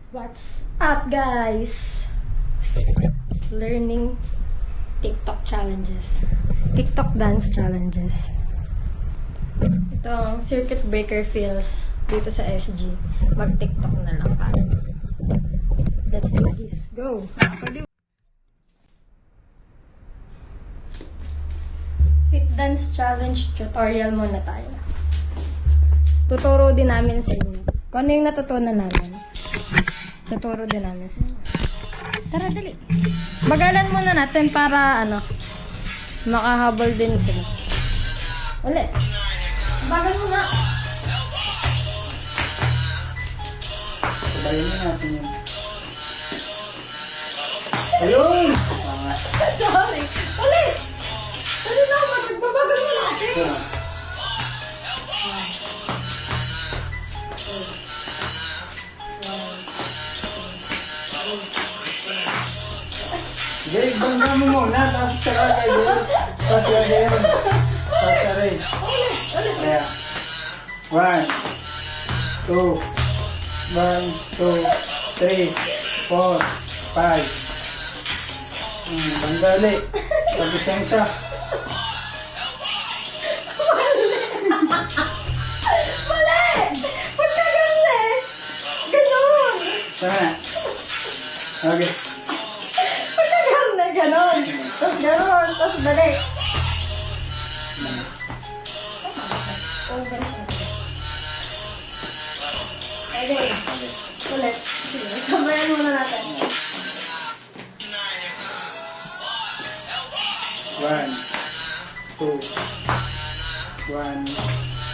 What's up, guys? Learning TikTok challenges. TikTok dance challenges. Ito ang circuit breaker feels dito sa SG. Mag-TikTok na lang tayo. Let's do this. Go! Fit dance challenge tutorial muna tayo. Tuturo din namin sa inyo. Kung ano yung natutunan namin. Tuturo din namin sa inyo. Tara, dali. Bagalan muna natin para, makahabol din sila. Ulit. Bagal muna. Sabayin mo natin yun. Ayun! Sorry. Ulit. Kasi na, magbabagal mo natin. Sige, bangga mo muna, tapos tsaka kayo. Tapos lagyan. Tapos saray. Kaya. 1, 2, 3, 4, 5. Bangga ulit. Tapos yung isa. Mali! Ba't ka ganun eh? Ganun! Sana. Okay. Ganon. Tapos ganon. Tapos balik. Okay. Ulit. Sige. Sabayan muna natin. 1, 2, 1,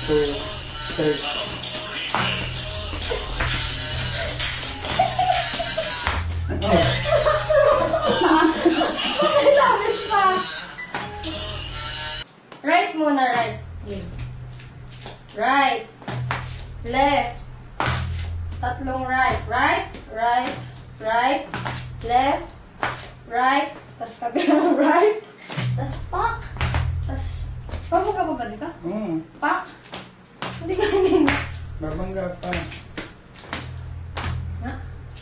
2, 3. Labis pa. Right muna, right. Right. Left. Tatlong right. Right. Right. Right. Left. Right. Tapos kabilang right. Tapos pak. Tapos, pabungga pa ba dito? Pak. Hindi ka hindi. Babangga pa. Ha?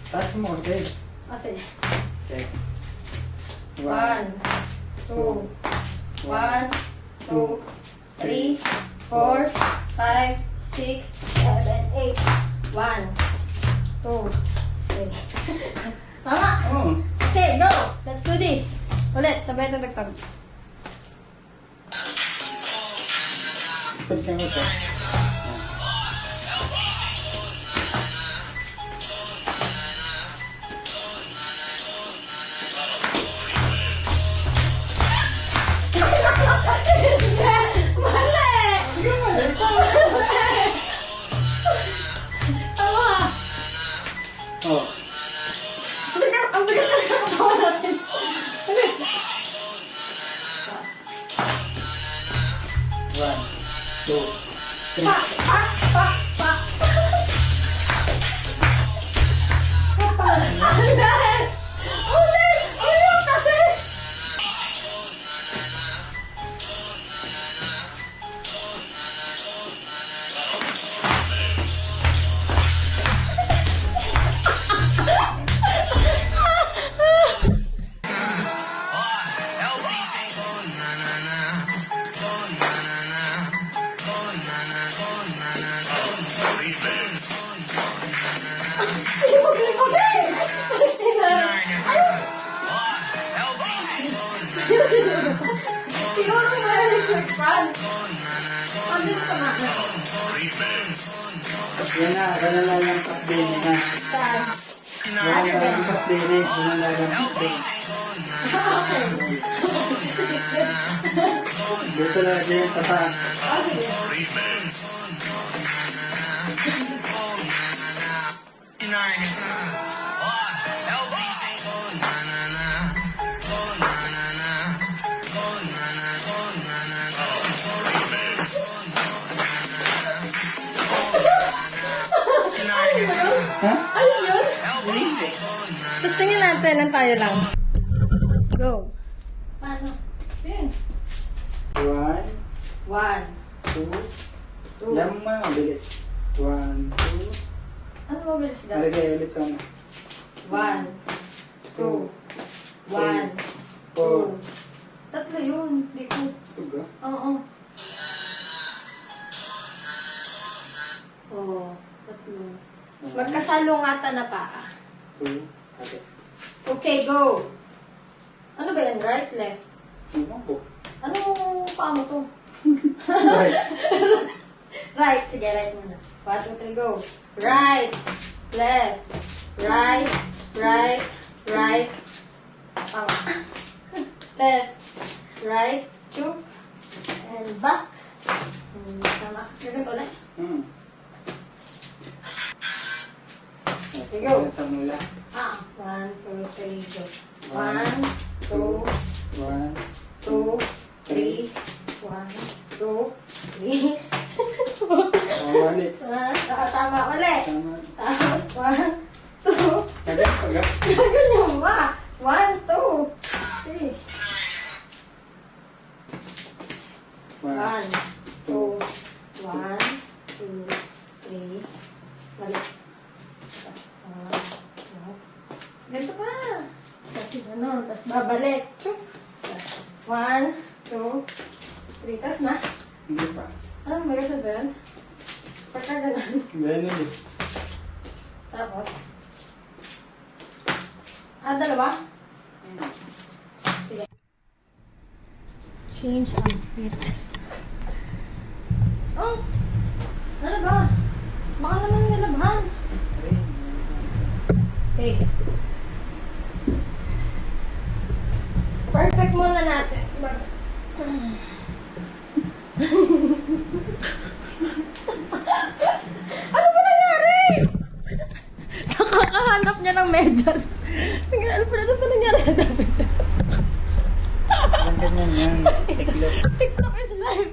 Taas mo kasi. Kasi. Okay. 1, 2, 1, 2, 3, 4, 5, 6, 7, 8. 1, 2, 3. Tama! Okay, go! Let's do this! Ulit, sabay tutugtog. Pwede ka mo ito. Oh. Ang bigat na nakatawa natin. Ulit. 1, 2, 3. Pa! Pa! Pa! Pa! Ulit! Ulit! Ulit kasi! Siguro may electric fan. Ano sa mga? Yan na, ganun lang yung kapdini na. Saan? Ganun lang yung kapdini. Ganun lang yung kapdini. Dito na din sa taas. Okay. Ha? Ayun yun? Tapos tingin natin, ang tayo lang. Go. Paano? Tingin. 1, 1, 2. 2. Yan mo mabilis. 1, 2. Ano mo bilis daw? Marigay ulit sana. 1, 2, 1, 2. Tatlo yun. Hindi ko. Tuga. Oo. Oo. Tatlo. Magkasalungatan na paa. 2. Okay. Okay, go. Ano ba yan? Right, left? Ano po? Ano paa mo to? Right. Right. Sige, right muna. 1, 2, 3, go. Right. Left. Right. Right. Right. Tama. Left. Right. Chuk. And back. Tama. Ganito ulit. Okay, Go. Sa mula. 1, 2, 3, go. 1, 2, 1, 2, 3. 1, 2, 3. ulit. Tama ulit. Tama. Tapos, 1, 2. Agad, agad. Ganyan ba? 1, 2, 3. 1, 2, 1, 2, 3. Balik. Ganito pa. Kasi ano, tapos babalik. Chuk. 1, 2, 3. Tapos na. Hindi pa. Ano ba yung sabihin? Pagka ganun. Ganyan ulit. Tapos. Dalawa? Sige. Change outfit. Oh! Ano ba? Baka naman nilabhan. Okay. Perfect muna natin. Ano ba nangyari? Nakakahanap niya ng medyas. Ano ba nangyari sa David? Ang ganyan yan. Tiklop. TikTok is live.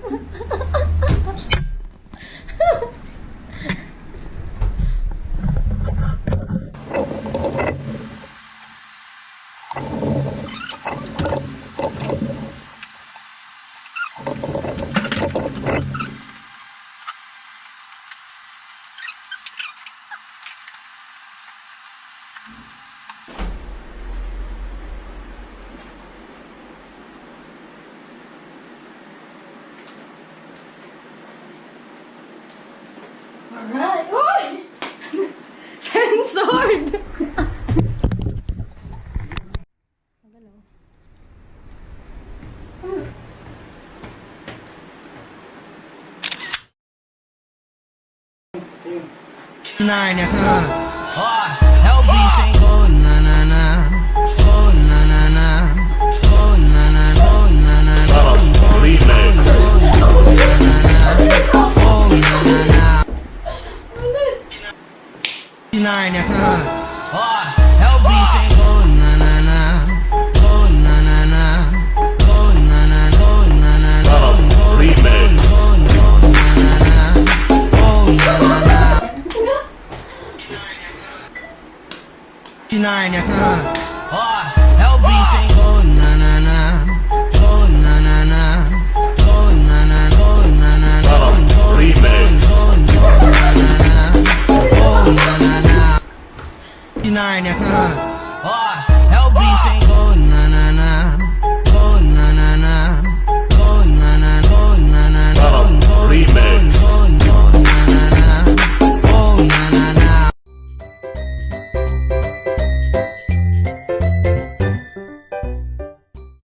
Alright. Uy! Censored! Nine, LB saying oh na na na, oh na na na, oh na na na, oh na na na, oh na na na. Nine, LB saying oh na na na, oh na na na, oh na na na, oh na na na, remix. Nine, LB saying oh na na na, oh na na na, oh na na, oh na na na, remix. Oh na na na, oh na na na. Nine, LB